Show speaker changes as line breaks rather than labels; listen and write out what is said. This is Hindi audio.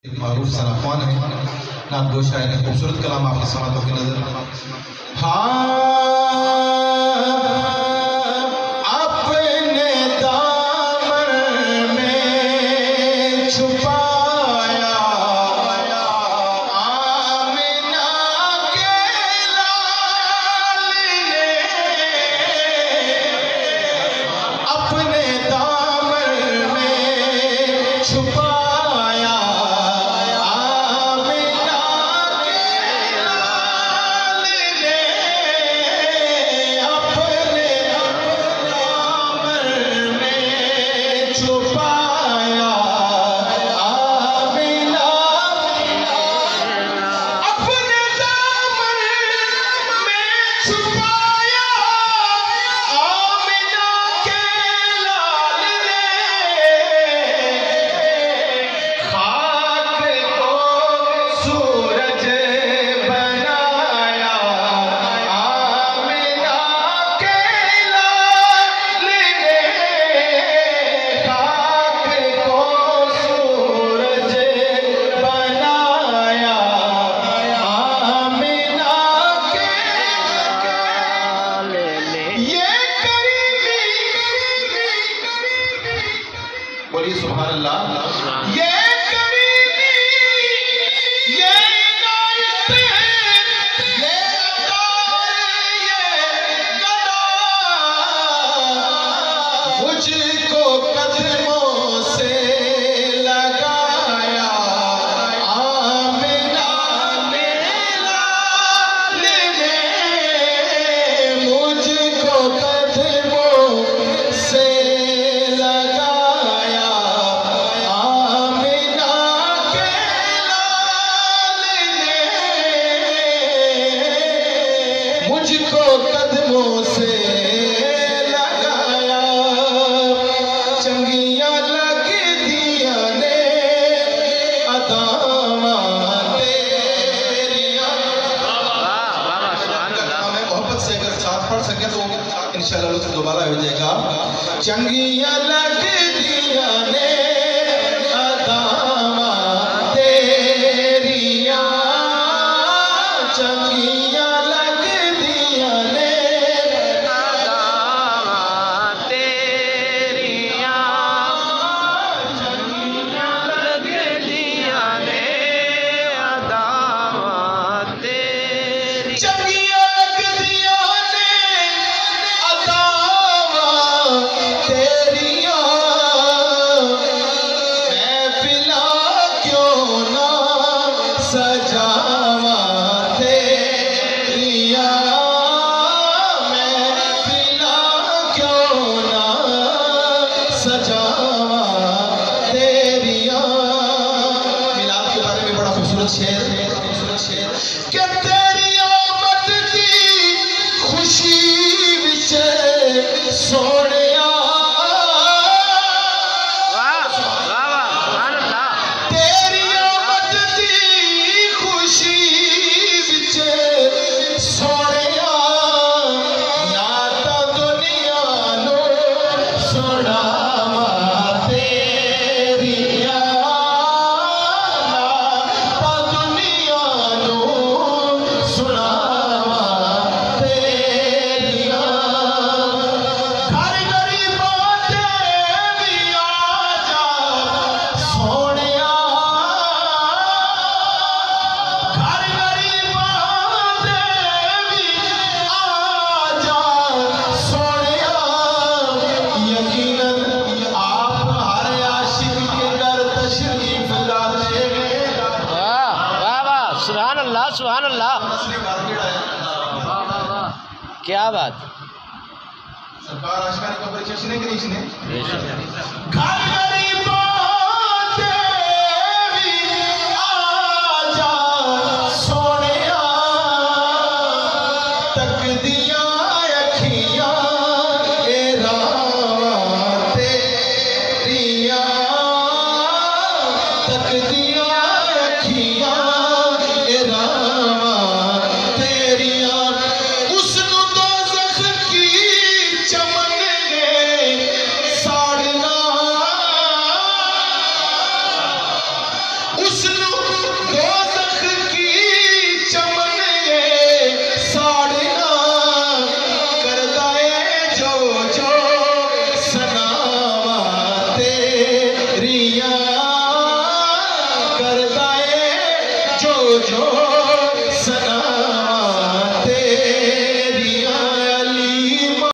मारूफ सराफान है नात गो शायर ने खूबसूरत कलाम आपकी समातों की नजर। अपने दामन में छुपाया आमिना के लाल ने, अपने दामन में छुपाया सुभान अल्लाह। ये करीमी, ये इनायत, ये अतार, ये गदा मुझको कदमों से लगाया आमिना ने लाल ने, मुझको कदमों से मुझको कदमों से लगाया, चंगियां लग दिया ने अदावां तेरियां। मोहब्बत से अगर साथ पढ़ सके तो इंशाअल्लाह लुत्फ दोबारा हो जाएगा। चंगियां लग दिया ने अदावां तेरियां, चंगियां सजावा तेरिया, मैं फिला क्यों ना सजावा तेरिया। मिलाद के बारे में बड़ा खूबसूरत शेर कि तेरी आमद दी खुशी विच सोने सुभान अल्लाह। क्या बात सरकार आशकारी को परिचय के नीचे तक दिया अखियां तेरिया, तक दिया अखियां चमन ने साड़ना हुस्न दोज़ख की चमन ये साड़ियां करदा है जो जो सनावा तेरियां करदा है जो जो